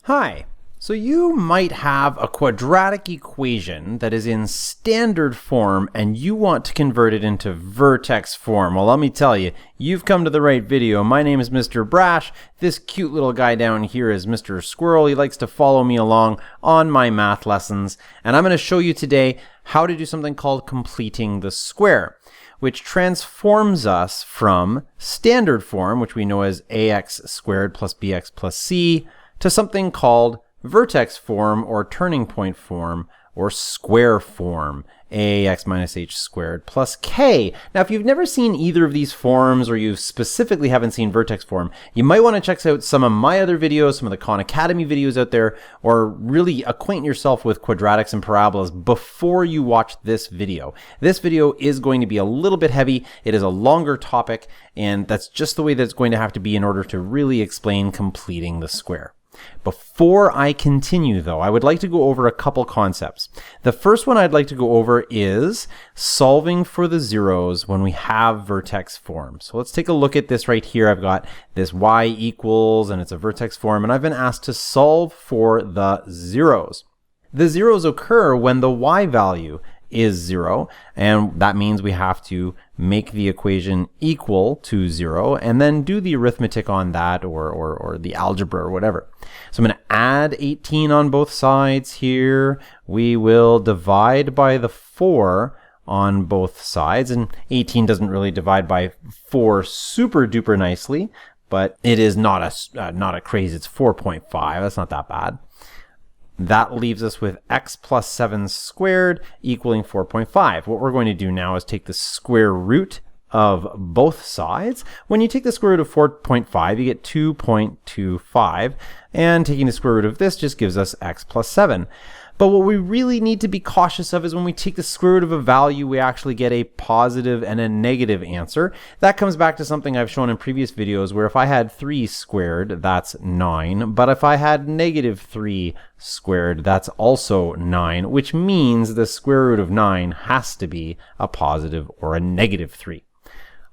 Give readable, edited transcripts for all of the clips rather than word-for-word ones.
Hi. So you might have a quadratic equation that is in standard form and you want to convert it into vertex form. Well, let me tell you, you've come to the right video. My name is Mr. Brash. This cute little guy down here is Mr. Squirrel. He likes to follow me along on my math lessons. And I'm going to show you today how to do something called completing the square, which transforms us from standard form, which we know as ax squared plus bx plus c, to something called vertex form or turning point form or square form, ax minus h squared plus k. Now, if you've never seen either of these forms or you specifically haven't seen vertex form, you might want to check out some of my other videos, some of the Khan Academy videos out there, or really acquaint yourself with quadratics and parabolas before you watch this video. This video is going to be a little bit heavy. It is a longer topic, and that's just the way that it's going to have to be in order to really explain completing the square. Before I continue, though, I would like to go over a couple concepts. The first one I'd like to go over is solving for the zeros when we have vertex form. So let's take a look at this right here. I've got this y equals, and it's a vertex form, and I've been asked to solve for the zeros. The zeros occur when the y value is 0, and that means we have to make the equation equal to 0 and then do the arithmetic on that or the algebra or whatever. So I'm going to add 18 on both sides here. We will divide by the 4 on both sides, and 18 doesn't really divide by 4 super duper nicely, but it is not a crazy. It's 4.5. That's not that bad. That leaves us with x plus 7 squared equaling 4.5. What we're going to do now is take the square root of both sides. When you take the square root of 4.5, you get 2.25. And taking the square root of this just gives us x plus 7. But what we really need to be cautious of is when we take the square root of a value, we actually get a positive and a negative answer. That comes back to something I've shown in previous videos where if I had 3 squared, that's 9. But if I had negative 3 squared, that's also 9, which means the square root of 9 has to be a positive or a negative 3.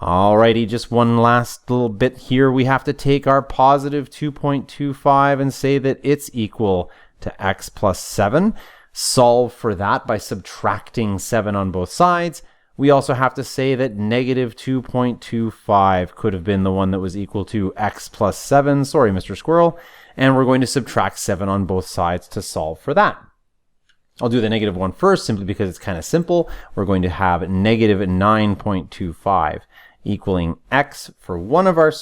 Alrighty, just one last little bit here. We have to take our positive 2.25 and say that it's equal to x plus 7. Solve for that by subtracting 7 on both sides. We also have to say that negative 2.25 could have been the one that was equal to x plus 7. Sorry, Mr. Squirrel. And we're going to subtract 7 on both sides to solve for that. I'll do the negative one first simply because it's kind of simple. We're going to have negative 9.25 equaling x for one of our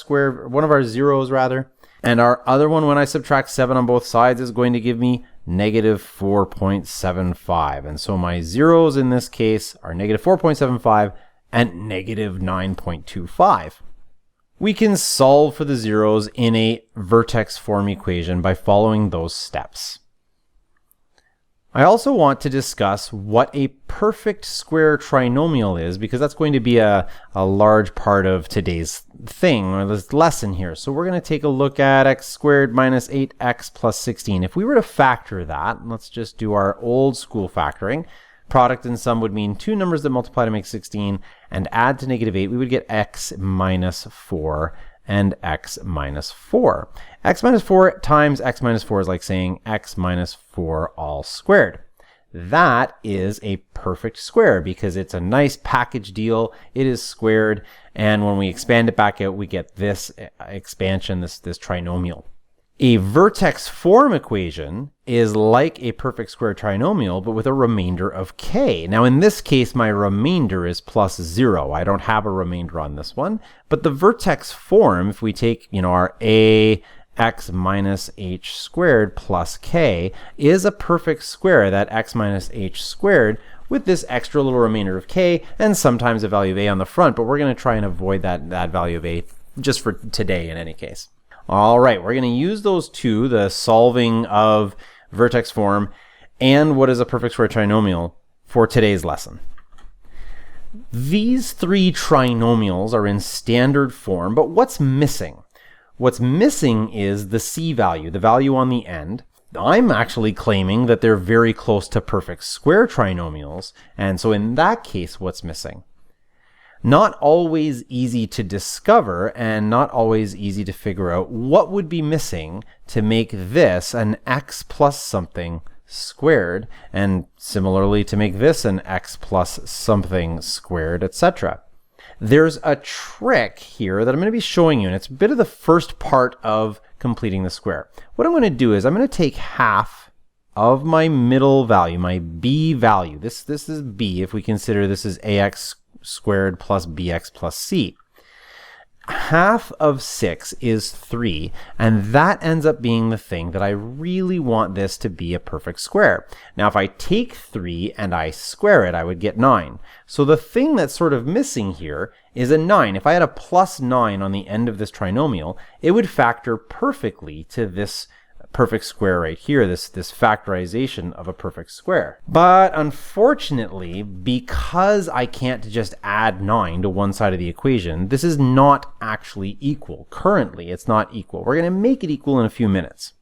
zeros rather. And our other one, when I subtract 7 on both sides, is going to give me negative 4.75. And so my zeros in this case are negative 4.75 and negative 9.25. We can solve for the zeros in a vertex form equation by following those steps. I also want to discuss what a perfect square trinomial is, because that's going to be a large part of today's thing, or this lesson here. So we're going to take a look at x squared minus 8x plus 16. If we were to factor that, let's just do our old school factoring. Product and sum would mean two numbers that multiply to make 16 and add to negative 8. We would get x minus 4 and x minus 4. X minus 4 times x minus 4 is like saying x minus 4 all squared. That is a perfect square because it's a nice package deal. It is squared, and when we expand it back out, we get this expansion, this trinomial. A vertex form equation is like a perfect square trinomial, but with a remainder of k. Now, in this case, my remainder is plus 0. I don't have a remainder on this one. But the vertex form, if we take, our x minus h squared plus k, is a perfect square, that x minus h squared, with this extra little remainder of k, and sometimes a value of a on the front. But we're going to try and avoid that value of a just for today in any case. All right, we're going to use those two, the solving of vertex form and what is a perfect square trinomial, for today's lesson. These three trinomials are in standard form, but what's missing? What's missing is the c value, the value on the end. I'm actually claiming that they're very close to perfect square trinomials, and so in that case, what's missing? Not always easy to discover and not always easy to figure out what would be missing to make this an x plus something squared, and similarly to make this an x plus something squared, etc. There's a trick here that I'm going to be showing you, and it's a bit of the first part of completing the square. What I'm going to do is I'm going to take half of my middle value, my b value. This is b if we consider this is ax squared plus bx plus c. Half of 6 is 3, and that ends up being the thing that I really want this to be a perfect square. Now, if I take 3 and I square it, I would get 9. So the thing that's sort of missing here is a 9. If I had a plus 9 on the end of this trinomial, it would factor perfectly to this perfect square right here, this factorization of a perfect square. But unfortunately, because I can't just add 9 to one side of the equation, this is not actually equal. Currently, it's not equal. We're going to make it equal in a few minutes.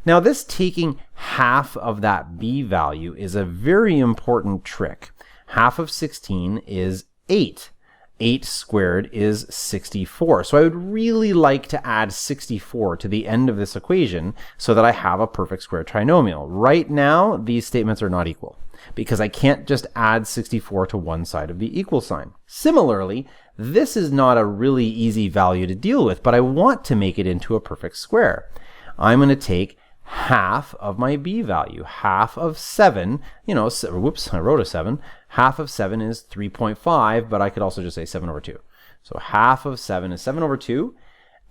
Now, this taking half of that b value is a very important trick. Half of 16 is 8. 8 squared is 64. So I would really like to add 64 to the end of this equation so that I have a perfect square trinomial. Right now, these statements are not equal because I can't just add 64 to one side of the equal sign. Similarly, this is not a really easy value to deal with, but I want to make it into a perfect square. I'm going to take half of my b value. Half of 7, whoops, I wrote a 7. Half of 7 is 3.5, but I could also just say 7 over 2. So half of 7 is 7 over 2,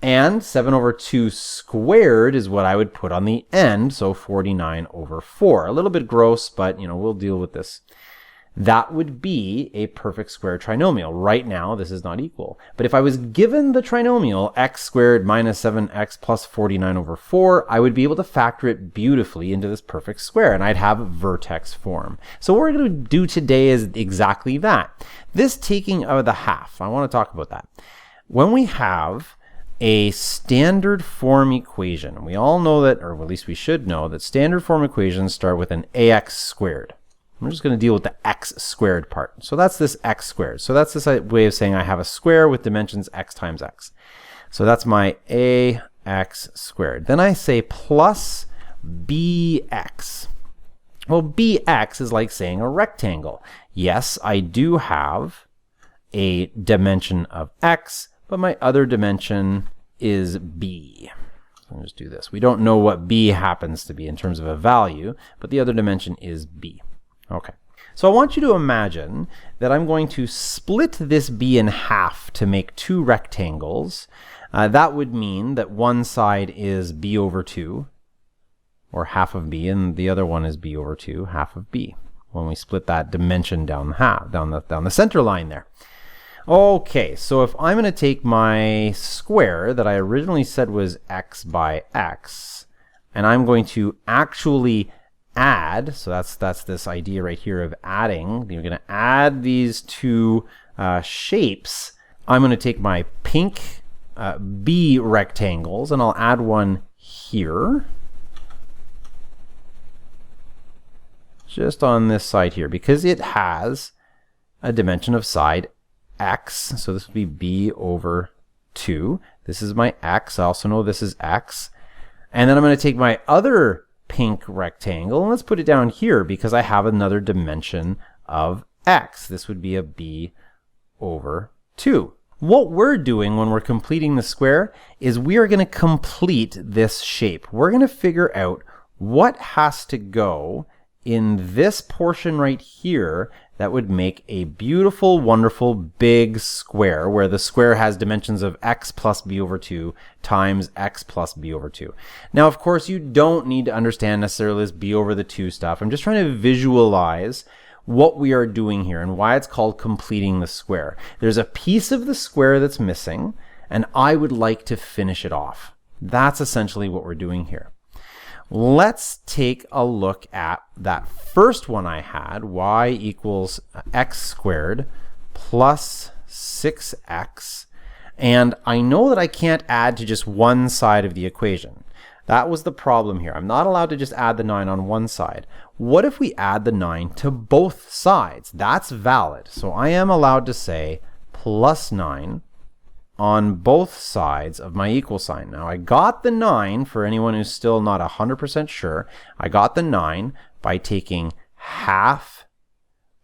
and 7 over 2 squared is what I would put on the end, so 49 over 4. A little bit gross, but we'll deal with this. That would be a perfect square trinomial. Right now, this is not equal. But if I was given the trinomial x squared minus 7x plus 49 over 4, I would be able to factor it beautifully into this perfect square, and I'd have vertex form. So what we're going to do today is exactly that. This taking of the half, I want to talk about that. When we have a standard form equation, we all know that, or at least we should know, that standard form equations start with an ax squared. I'm just going to deal with the x squared part. So that's this x squared. So that's this way of saying I have a square with dimensions x times x. So that's my ax squared. Then I say plus bx. Well, bx is like saying a rectangle. Yes, I do have a dimension of x, but my other dimension is b. I'll just do this. We don't know what b happens to be in terms of a value, but the other dimension is b. Okay, so I want you to imagine that I'm going to split this b in half to make two rectangles. That would mean that one side is b over 2, or half of b, and the other one is b over 2, half of b, when we split that dimension down the center line there. Okay, so if I'm going to take my square that I originally said was x by x, and I'm going to actually add, so that's this idea right here of adding. You're going to add these two shapes. I'm going to take my pink B rectangles and I'll add one here, just on this side here, because it has a dimension of side x. So this would be b over 2. This is my x. I also know this is x. And then I'm going to take my other pink rectangle, and let's put it down here because I have another dimension of x. This would be a b over 2. What we're doing when we're completing the square is we are going to complete this shape. We're going to figure out what has to go in this portion right here that would make a beautiful, wonderful, big square where the square has dimensions of x plus b over 2 times x plus b over 2. Now, of course, you don't need to understand necessarily this b over the 2 stuff. I'm just trying to visualize what we are doing here and why it's called completing the square. There's a piece of the square that's missing, and I would like to finish it off. That's essentially what we're doing here. Let's take a look at that first one I had, y equals x squared plus 6x. And I know that I can't add to just one side of the equation. That was the problem here. I'm not allowed to just add the 9 on one side. What if we add the 9 to both sides? That's valid. So I am allowed to say plus 9 on both sides of my equal sign. Now I got the 9, for anyone who's still not 100% sure, I got the 9 by taking half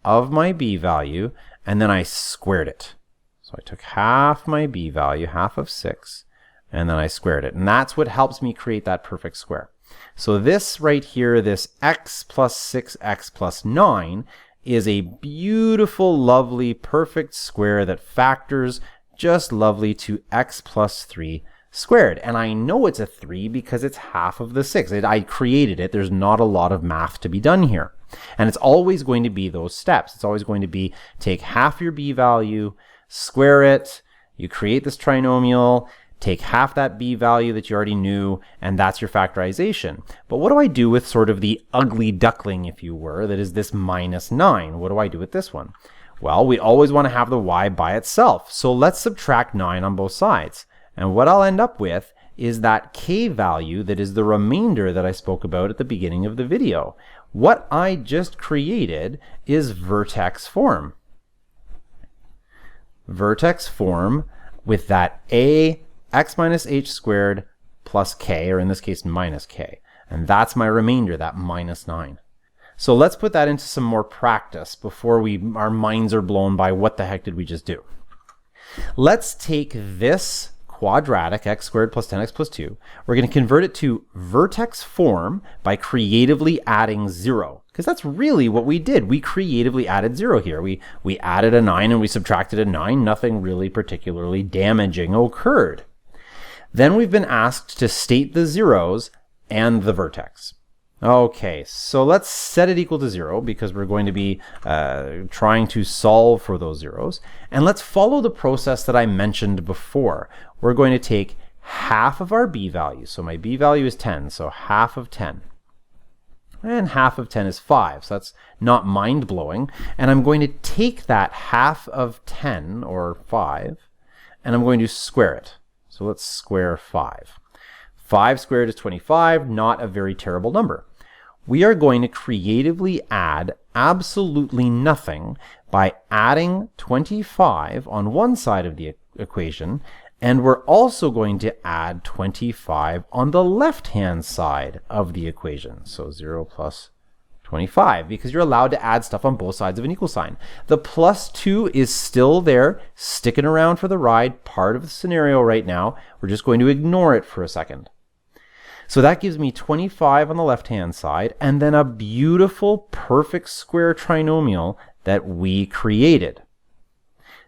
of my b value and then I squared it. So I took half my b value, half of 6, and then I squared it. And that's what helps me create that perfect square. So this right here, this x plus 6x plus 9, is a beautiful, lovely, perfect square that factors just lovely to x plus 3 squared. And I know it's a 3 because it's half of the 6. I created it. There's not a lot of math to be done here. And it's always going to be those steps. It's always going to be take half your b value, square it, you create this trinomial, take half that b value that you already knew, and that's your factorization. But what do I do with sort of the ugly duckling, if you were, that is this minus 9? What do I do with this one? Well, we always want to have the y by itself. So let's subtract 9 on both sides. And what I'll end up with is that k value that is the remainder that I spoke about at the beginning of the video. What I just created is vertex form. Vertex form with that a x minus h squared plus k, or in this case minus k. And that's my remainder, that minus 9. So let's put that into some more practice before our minds are blown by what the heck did we just do. Let's take this quadratic, x squared plus 10x plus 2. We're going to convert it to vertex form by creatively adding 0. Because that's really what we did. We creatively added 0 here. We added a 9 and we subtracted a 9. Nothing really particularly damaging occurred. Then we've been asked to state the zeros and the vertex. Okay, so let's set it equal to 0 because we're going to be trying to solve for those zeros. And let's follow the process that I mentioned before. We're going to take half of our b value. So my b value is 10, so half of 10. And half of 10 is 5, so that's not mind-blowing. And I'm going to take that half of 10, or 5, and I'm going to square it. So let's square 5. 5 squared is 25, not a very terrible number. We are going to creatively add absolutely nothing by adding 25 on one side of the equation, and we're also going to add 25 on the left-hand side of the equation. So 0 plus 25, because you're allowed to add stuff on both sides of an equal sign. The plus 2 is still there, sticking around for the ride, part of the scenario right now. We're just going to ignore it for a second. So that gives me 25 on the left-hand side, and then a beautiful, perfect square trinomial that we created.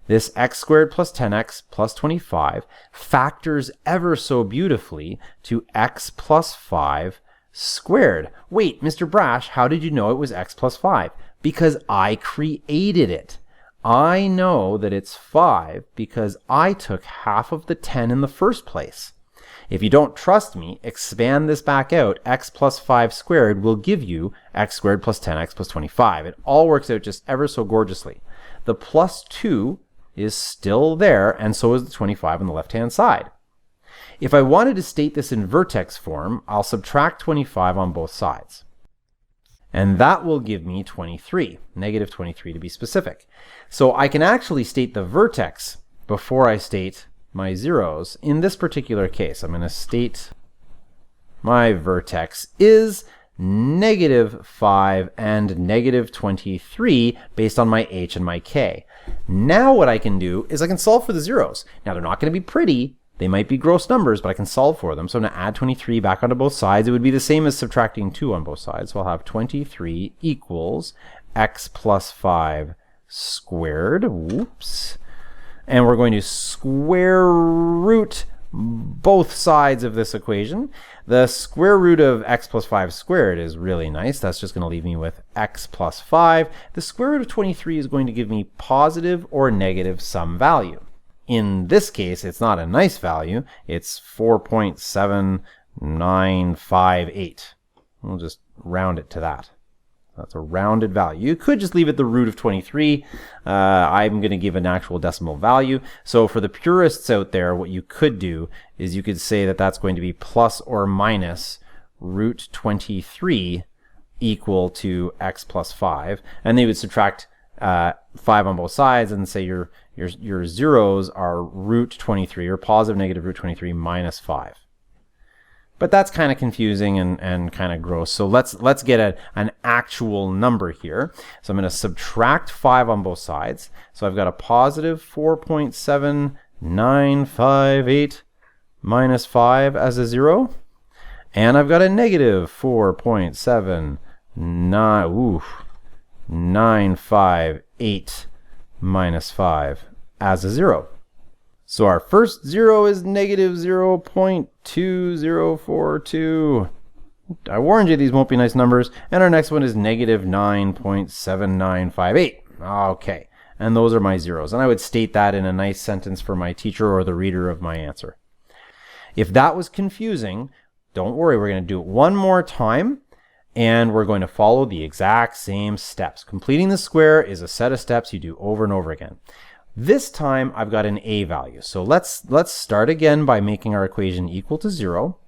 This x squared plus 10x plus 25 factors ever so beautifully to x plus 5 squared. Wait, Mr. Brash, how did you know it was x plus 5? Because I created it. I know that it's 5 because I took half of the 10 in the first place. If you don't trust me, expand this back out. X plus 5 squared will give you x squared plus 10x plus 25. It all works out just ever so gorgeously. The plus 2 is still there, and so is the 25 on the left-hand side. If I wanted to state this in vertex form, I'll subtract 25 on both sides. And that will give me 23, negative 23 to be specific. So I can actually state the vertex before I state my zeros. In this particular case, I'm going to state my vertex is negative 5 and negative 23 based on my h and my k. Now what I can do is I can solve for the zeros. Now they're not going to be pretty. They might be gross numbers, but I can solve for them. So I'm going to add 23 back onto both sides. It would be the same as subtracting 2 on both sides. So I'll have 23 equals x plus 5 squared. Whoops. And we're going to square root both sides of this equation. The square root of x plus 5 squared is really nice. That's just going to leave me with x plus 5. The square root of 23 is going to give me positive or negative some value. In this case, it's not a nice value. It's 4.7958. We'll just round it to that. That's a rounded value. You could just leave it the root of 23. I'm going to give an actual decimal value. So for the purists out there, what you could do is you could say that that's going to be plus or minus root 23 equal to x plus 5. And they would subtract 5 on both sides and say your zeros are root 23 or positive negative root 23 minus 5. But that's kind of confusing and kind of gross. So let's get an actual number here. So I'm going to subtract 5 on both sides. So I've got a positive 4.7958 minus 5 as a 0. And I've got a negative 4.958 minus 5 as a 0. So our first 0 is negative 0.2042. I warned you these won't be nice numbers. And our next one is negative 9.7958. Okay, and those are my zeros. And I would state that in a nice sentence for my teacher or the reader of my answer. If that was confusing, don't worry, we're going to do it one more time. And we're going to follow the exact same steps. Completing the square is a set of steps you do over and over again. This time I've got an a value. So let's start again by making our equation equal to 0.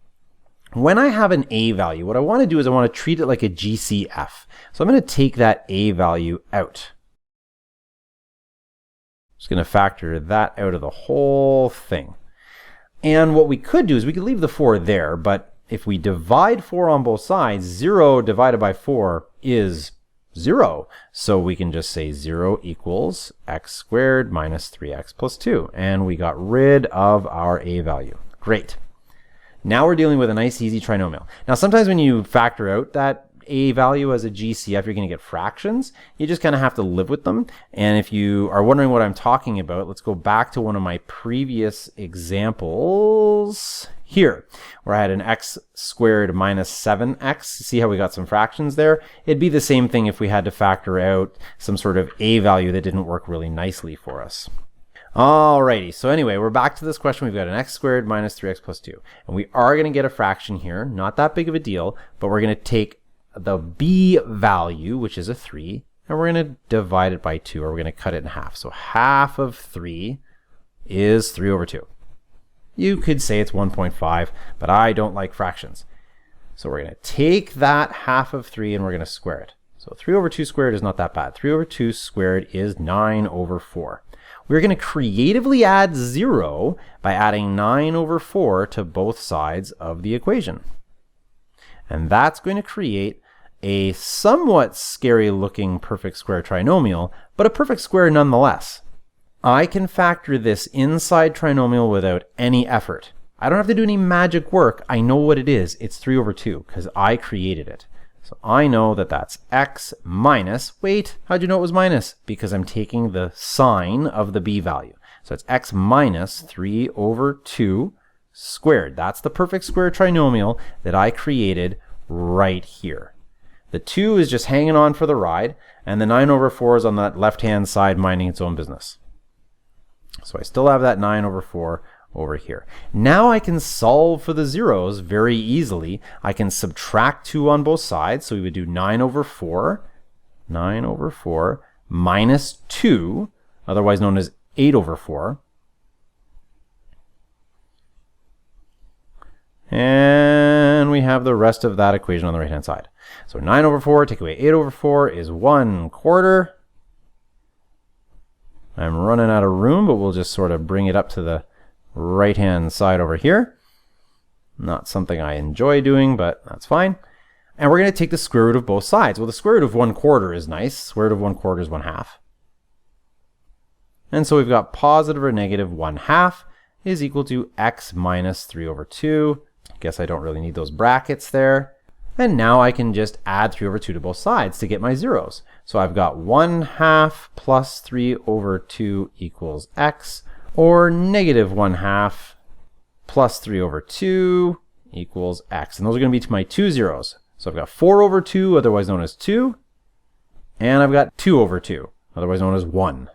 When I have an a value, what I want to do is I want to treat it like a GCF. So I'm going to take that a value out. Just going to factor that out of the whole thing. And what we could do is we could leave the 4 there, but if we divide 4 on both sides, 0 divided by 4 is 0. So we can just say 0 equals x squared minus 3x plus 2. And we got rid of our a value. Great. Now we're dealing with a nice easy trinomial. Now sometimes when you factor out that a value as a GCF, you're going to get fractions. You just kind of have to live with them. And if you are wondering what I'm talking about, let's go back to one of my previous examples here, where I had an x squared minus 7x. See how we got some fractions there? It'd be the same thing if we had to factor out some sort of a value that didn't work really nicely for us. Alrighty, so anyway, we're back to this question. We've got an x squared minus 3x plus 2. And we are going to get a fraction here. Not that big of a deal, but we're going to take the b value, which is a 3, and we're going to divide it by 2, or we're going to cut it in half. So half of 3 is 3 over 2. You could say it's 1.5, but I don't like fractions. So we're going to take that half of 3 and we're going to square it. So 3 over 2 squared is not that bad. 3 over 2 squared is 9 over 4. We're going to creatively add 0 by adding 9 over 4 to both sides of the equation. And that's going to create a somewhat scary looking perfect square trinomial, but a perfect square nonetheless. I can factor this inside trinomial without any effort. I don't have to do any magic work. I know what it is. It's 3 over 2 because I created it. So I know that that's x minus, wait, how'd you know it was minus? Because I'm taking the sign of the b value. So it's x minus 3 over 2 squared. That's the perfect square trinomial that I created right here. The 2 is just hanging on for the ride, and the 9 over 4 is on that left-hand side minding its own business. So I still have that 9 over 4 over here. Now I can solve for the zeros very easily. I can subtract 2 on both sides, so we would do 9 over 4 minus 2, otherwise known as 8 over 4. And we have the rest of that equation on the right-hand side. So 9 over 4, take away 8 over 4 is 1/4. I'm running out of room, but we'll just sort of bring it up to the right-hand side over here. Not something I enjoy doing, but that's fine. And we're going to take the square root of both sides. Well, the square root of 1/4 is nice. Square root of 1/4 is 1/2. And so we've got positive or negative 1/2 is equal to x minus 3 over 2. Guess I don't really need those brackets there. And now I can just add 3 over 2 to both sides to get my zeros. So I've got 1/2 plus 3 over 2 equals x, or negative 1/2 plus 3 over 2 equals x. And those are going to be to my two zeros. So I've got 4 over 2, otherwise known as 2, and I've got 2 over 2, otherwise known as 1.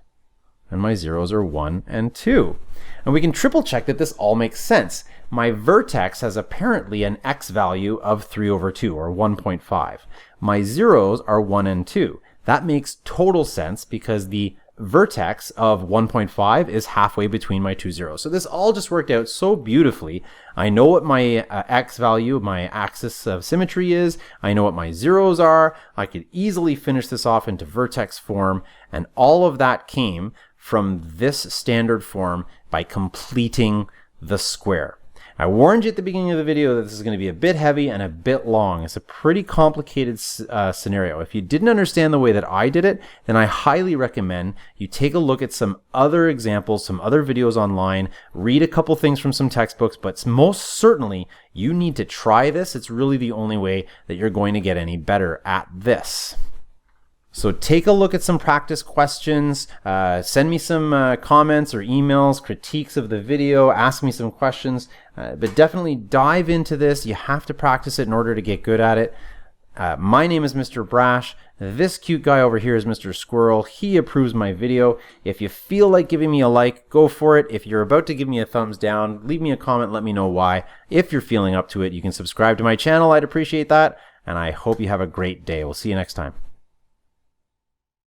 And my zeros are 1 and 2. And we can triple check that this all makes sense. My vertex has apparently an x value of 3 over 2, or 1.5. My zeros are 1 and 2. That makes total sense because the vertex of 1.5 is halfway between my two zeros. So this all just worked out so beautifully. I know what my x value, my axis of symmetry is. I know what my zeros are. I could easily finish this off into vertex form, and all of that came from this standard form by completing the square. I warned you at the beginning of the video that this is going to be a bit heavy and a bit long. It's a pretty complicated scenario. If you didn't understand the way that I did it, then I highly recommend you take a look at some other examples, some other videos online, read a couple things from some textbooks, but most certainly you need to try this. It's really the only way that you're going to get any better at this. So take a look at some practice questions, send me some comments or emails, critiques of the video, ask me some questions, but definitely dive into this. You have to practice it in order to get good at it. My name is Mr. Brash. This cute guy over here is Mr. Squirrel. He approves my video. If you feel like giving me a like, go for it. If you're about to give me a thumbs down, leave me a comment, let me know why. If you're feeling up to it, you can subscribe to my channel. I'd appreciate that. And I hope you have a great day. We'll see you next time.